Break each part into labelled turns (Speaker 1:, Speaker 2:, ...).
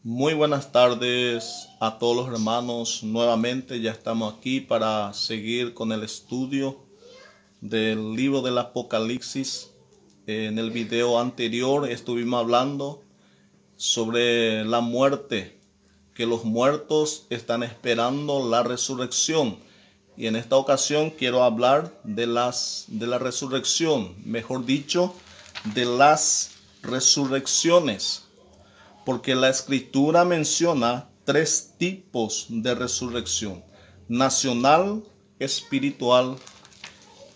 Speaker 1: Muy buenas tardes a todos los hermanos. Nuevamente ya estamos aquí para seguir con el estudio del libro del Apocalipsis. En el video anterior estuvimos hablando sobre la muerte, que los muertos están esperando la resurrección. Y en esta ocasión quiero hablar de la resurrección, mejor dicho, de las resurrecciones. Porque la Escritura menciona tres tipos de resurrección: nacional, espiritual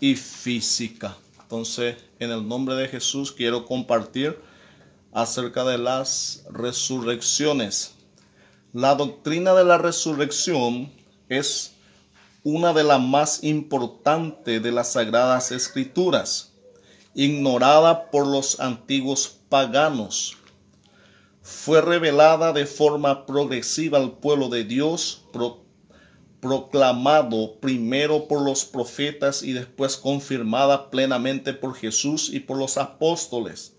Speaker 1: y física. Entonces, en el nombre de Jesús quiero compartir acerca de las resurrecciones. La doctrina de la resurrección es una de las más importantes de las Sagradas Escrituras, ignorada por los antiguos paganos. Fue revelada de forma progresiva al pueblo de Dios, proclamado primero por los profetas y después confirmada plenamente por Jesús y por los apóstoles.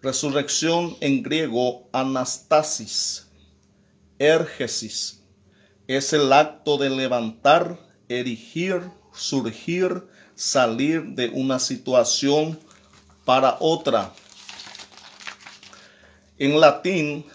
Speaker 1: Resurrección en griego, anastasis, ergesis, es el acto de levantar, erigir, surgir, salir de una situación para otra. En latín,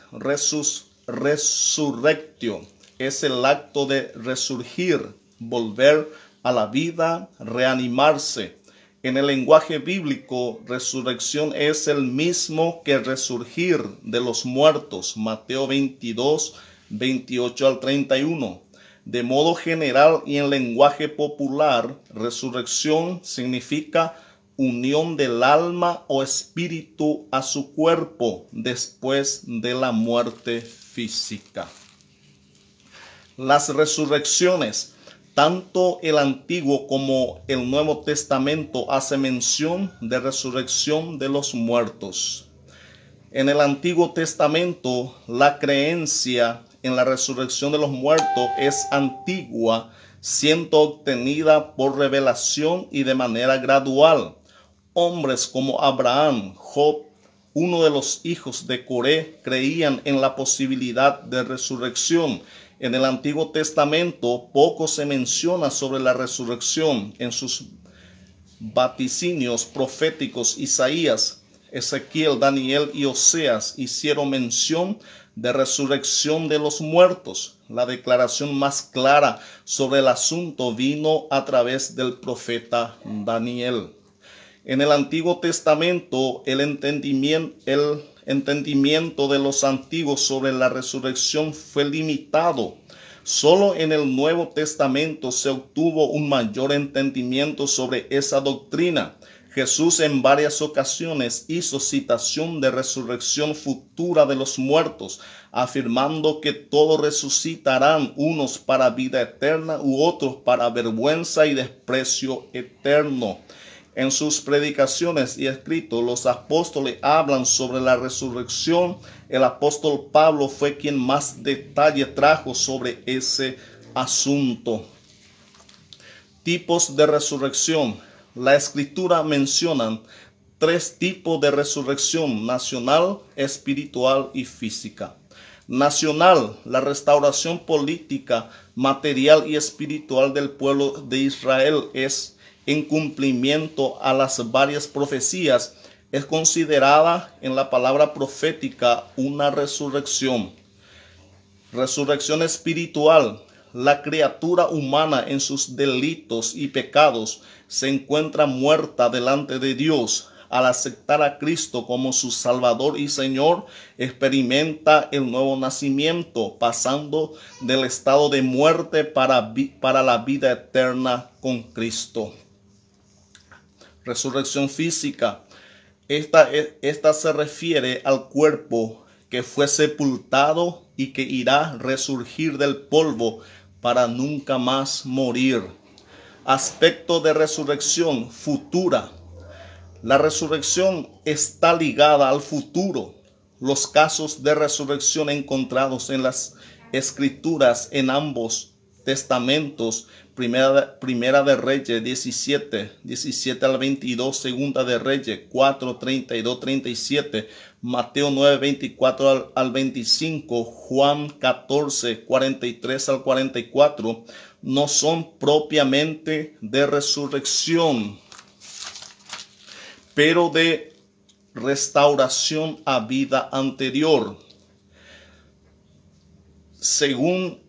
Speaker 1: resurrectio es el acto de resurgir, volver a la vida, reanimarse. En el lenguaje bíblico, resurrección es el mismo que resurgir de los muertos. Mateo 22, 28 al 31. De modo general y en lenguaje popular, resurrección significa unión del alma o espíritu a su cuerpo después de la muerte física. Las resurrecciones, tanto el Antiguo como el Nuevo Testamento hace mención de resurrección de los muertos. En el Antiguo Testamento, la creencia en la resurrección de los muertos es antigua, siendo obtenida por revelación y de manera gradual. Hombres como Abraham, Job, uno de los hijos de Coré, creían en la posibilidad de resurrección. En el Antiguo Testamento poco se menciona sobre la resurrección. En sus vaticinios proféticos, Isaías, Ezequiel, Daniel y Oseas hicieron mención de resurrección de los muertos. La declaración más clara sobre el asunto vino a través del profeta Daniel. En el Antiguo Testamento, el entendimiento de los antiguos sobre la resurrección fue limitado. Solo en el Nuevo Testamento se obtuvo un mayor entendimiento sobre esa doctrina. Jesús en varias ocasiones hizo citación de resurrección futura de los muertos, afirmando que todos resucitarán, unos para vida eterna u otros para vergüenza y desprecio eterno. En sus predicaciones y escritos, los apóstoles hablan sobre la resurrección. El apóstol Pablo fue quien más detalle trajo sobre ese asunto. Tipos de resurrección. La Escritura menciona tres tipos de resurrección: nacional, espiritual y física. Nacional, la restauración política, material y espiritual del pueblo de Israel es en cumplimiento a las varias profecías, es considerada en la palabra profética una resurrección. Resurrección espiritual, la criatura humana en sus delitos y pecados se encuentra muerta delante de Dios. Al aceptar a Cristo como su Salvador y Señor, experimenta el nuevo nacimiento, pasando del estado de muerte para la vida eterna con Cristo. Resurrección física. Esta se refiere al cuerpo que fue sepultado y que irá a resurgir del polvo para nunca más morir. Aspecto de resurrección futura. La resurrección está ligada al futuro. Los casos de resurrección encontrados en las Escrituras en ambos Testamentos, Primera de Reyes 17 al 22, Segunda de Reyes 4, 32, 37, Mateo 9, 24 al 25, Juan 14, 43 al 44, no son propiamente de resurrección, pero de restauración a vida anterior. Según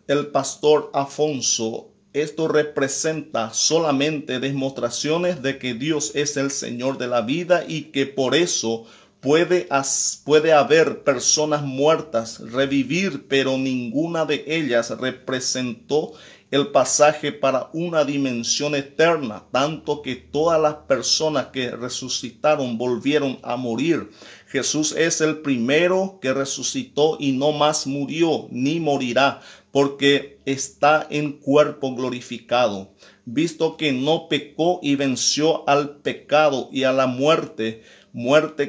Speaker 1: el pastor Afonso, esto representa solamente demostraciones de que Dios es el Señor de la vida y que por eso puede haber personas muertas revivir, pero ninguna de ellas representó el pasaje para una dimensión eterna, tanto que todas las personas que resucitaron volvieron a morir. Jesús es el primero que resucitó y no más murió ni morirá, porque está en cuerpo glorificado, visto que no pecó y venció al pecado y a la muerte,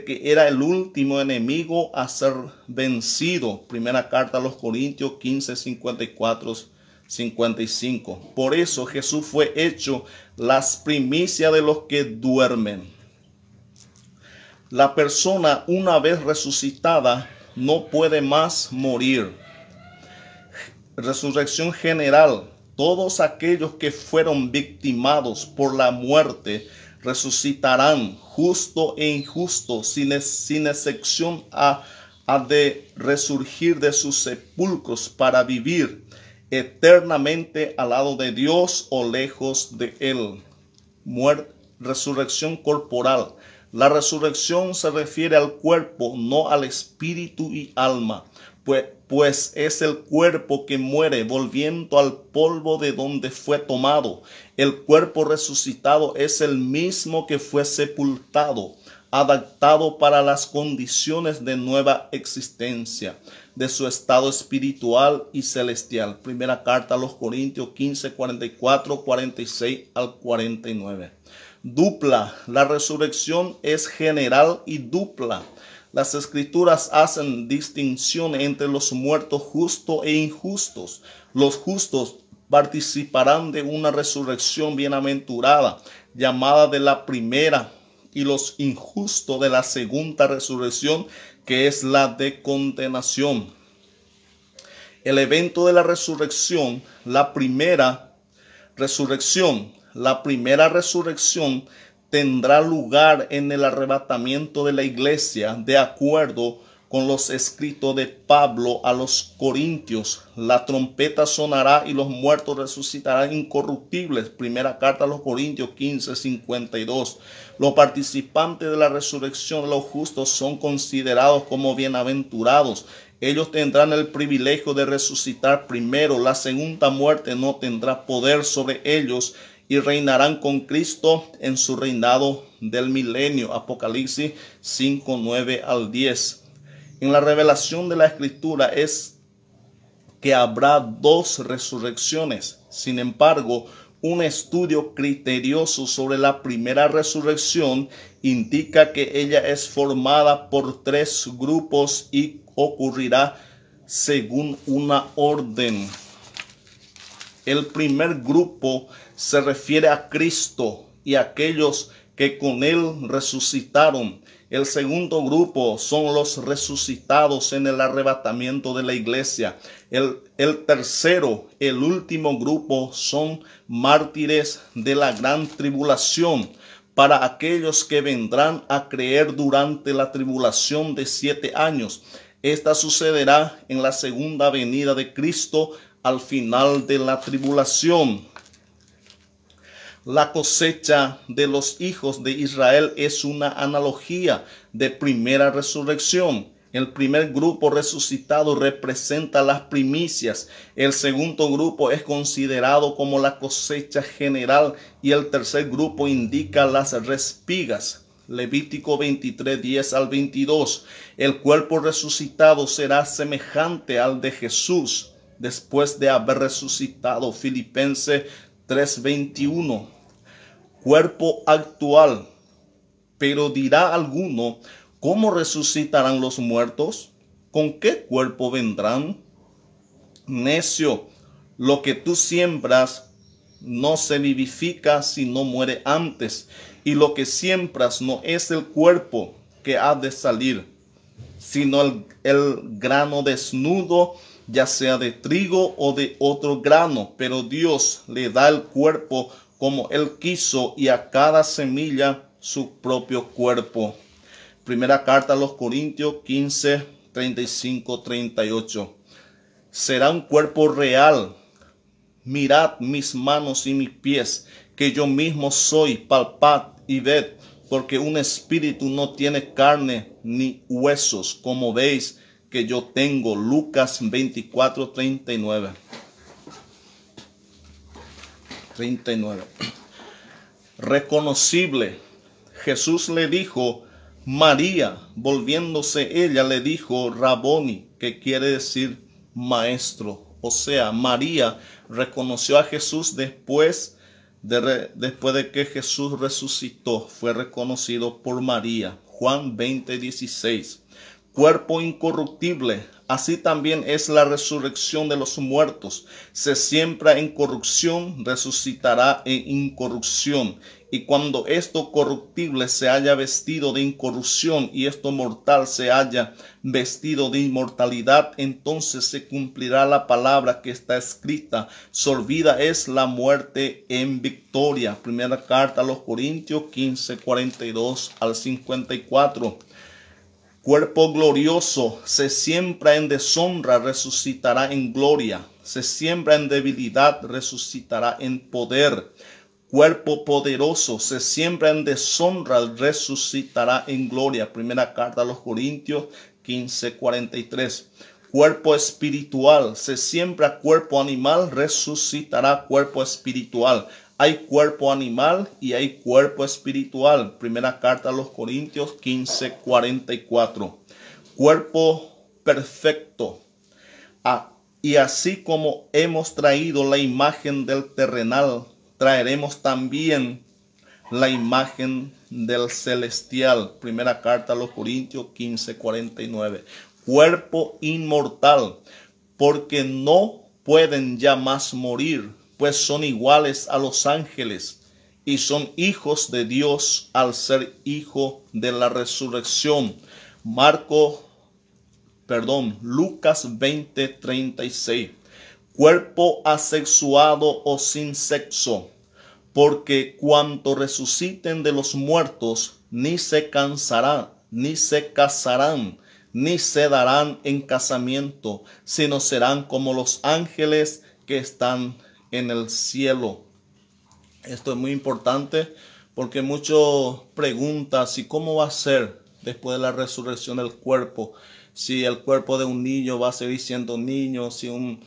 Speaker 1: que era el último enemigo a ser vencido. Primera carta a los Corintios 15, 54, 55. Por eso Jesús fue hecho las primicias de los que duermen. La persona, una vez resucitada, no puede más morir. Resurrección general. Todos aquellos que fueron victimados por la muerte resucitarán, justo e injusto, sin excepción, a de resurgir de sus sepulcros para vivir eternamente al lado de Dios o lejos de Él. Resurrección corporal. La resurrección se refiere al cuerpo, no al espíritu y alma, pues es el cuerpo que muere volviendo al polvo de donde fue tomado. El cuerpo resucitado es el mismo que fue sepultado, adaptado para las condiciones de nueva existencia de su estado espiritual y celestial. Primera carta a los Corintios 15, 44, 46 al 49. Dupla. La resurrección es general y dupla. Las escrituras hacen distinción entre los muertos justos e injustos. Los justos participarán de una resurrección bienaventurada, llamada de la primera, y los injustos de la segunda resurrección, que es la de condenación. El evento de la resurrección, la primera resurrección tendrá lugar en el arrebatamiento de la iglesia, de acuerdo con los escritos de Pablo a los Corintios. La trompeta sonará y los muertos resucitarán incorruptibles. Primera carta a los Corintios 15, 52. Los participantes de la resurrección de los justos son considerados como bienaventurados. Ellos tendrán el privilegio de resucitar primero. La segunda muerte no tendrá poder sobre ellos y reinarán con Cristo en su reinado del milenio. Apocalipsis 5, 9 al 10. En la revelación de la Escritura es que habrá dos resurrecciones. Sin embargo, un estudio criterioso sobre la primera resurrección indica que ella es formada por tres grupos y ocurrirá según una orden. El primer grupo se refiere a Cristo y a aquellos que con Él resucitaron. El segundo grupo son los resucitados en el arrebatamiento de la iglesia. El tercero, el último grupo, son mártires de la gran tribulación, para aquellos que vendrán a creer durante la tribulación de 7 años. Esta sucederá en la segunda venida de Cristo al final de la tribulación. La cosecha de los hijos de Israel es una analogía de primera resurrección. El primer grupo resucitado representa las primicias. El segundo grupo es considerado como la cosecha general y el tercer grupo indica las respigas. Levítico 23, 10 al 22. El cuerpo resucitado será semejante al de Jesús después de haber resucitado. Filipenses 3, 21. Cuerpo actual. Pero dirá alguno, ¿cómo resucitarán los muertos? ¿Con qué cuerpo vendrán? Necio, Lo que tú siembras no se vivifica si no muere antes, y lo que siembras no es el cuerpo que ha de salir, sino el grano desnudo, ya sea de trigo o de otro grano, pero Dios le da el cuerpo como Él quiso, y a cada semilla su propio cuerpo. Primera carta a los Corintios 15, 35, 38. Será un cuerpo real. Mirad mis manos y mis pies, que yo mismo soy, palpad y ved, porque un espíritu no tiene carne ni huesos, como veis que yo tengo. Lucas 24, 39. Reconocible. Jesús le dijo, María, volviéndose ella le dijo, Raboni, que quiere decir maestro. O sea, María reconoció a Jesús después de que Jesús resucitó. Fue reconocido por María. Juan 20, 16. Cuerpo incorruptible. Así también es la resurrección de los muertos. Se siembra en corrupción, resucitará en incorrupción. Y cuando esto corruptible se haya vestido de incorrupción y esto mortal se haya vestido de inmortalidad, entonces se cumplirá la palabra que está escrita: sorbida es la muerte en victoria. Primera carta a los Corintios 15, 42 al 54. Cuerpo glorioso. Se siembra en deshonra, resucitará en gloria. Se siembra en debilidad, resucitará en poder. Cuerpo poderoso. Se siembra en deshonra, resucitará en gloria. Primera carta a los Corintios 15, 43. Cuerpo espiritual. Se siembra cuerpo animal, resucitará cuerpo espiritual. Hay cuerpo animal y hay cuerpo espiritual. Primera carta a los Corintios 15, 44. Cuerpo perfecto. Y así como hemos traído la imagen del terrenal, traeremos también la imagen del celestial. Primera carta a los Corintios 15, 49. Cuerpo inmortal, porque no pueden ya más morir, pues son iguales a los ángeles y son hijos de Dios al ser hijo de la resurrección. Lucas 20, 36. Cuerpo asexuado o sin sexo, porque cuanto resuciten de los muertos, ni se cansarán, ni se casarán, ni se darán en casamiento, sino serán como los ángeles que están en el cielo. Esto es muy importante porque muchos preguntan si cómo va a ser después de la resurrección del cuerpo, si el cuerpo de un niño va a seguir siendo niño, si una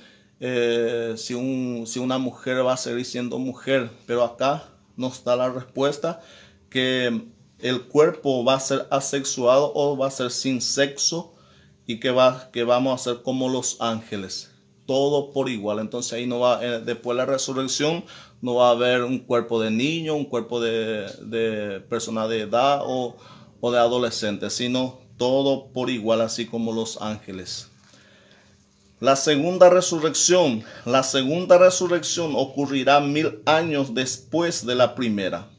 Speaker 1: mujer va a seguir siendo mujer. Pero acá nos da la respuesta que el cuerpo va a ser asexuado o va a ser sin sexo, y que vamos a ser como los ángeles, todo por igual. Entonces ahí no va, después de la resurrección no va a haber un cuerpo de niño, un cuerpo de persona de edad o de adolescente, sino todo por igual, así como los ángeles. La segunda resurrección. La segunda resurrección ocurrirá 1000 años después de la primera.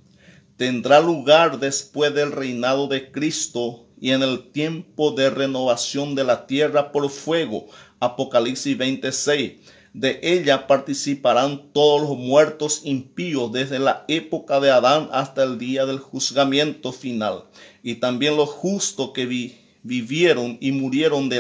Speaker 1: Tendrá lugar después del reinado de Cristo y en el tiempo de renovación de la tierra por fuego. Apocalipsis 26. De ella participarán todos los muertos impíos desde la época de Adán hasta el día del juzgamiento final. Y también los justos que vivieron y murieron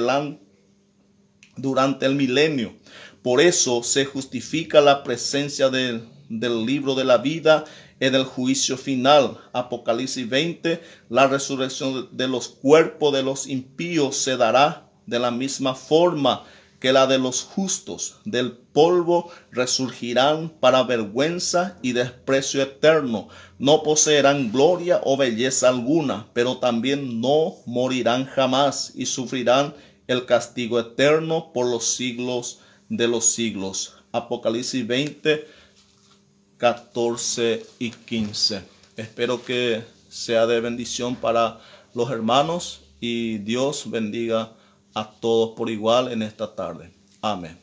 Speaker 1: durante el milenio. Por eso se justifica la presencia del libro de la vida en el juicio final. Apocalipsis 20. La resurrección de los cuerpos de los impíos se dará de la misma forma que la de los justos. Del polvo resurgirán para vergüenza y desprecio eterno. No poseerán gloria o belleza alguna, pero también no morirán jamás y sufrirán el castigo eterno por los siglos de los siglos. Apocalipsis 20, 14 y 15. Espero que sea de bendición para los hermanos y Dios bendiga a todos por igual en esta tarde. Amén.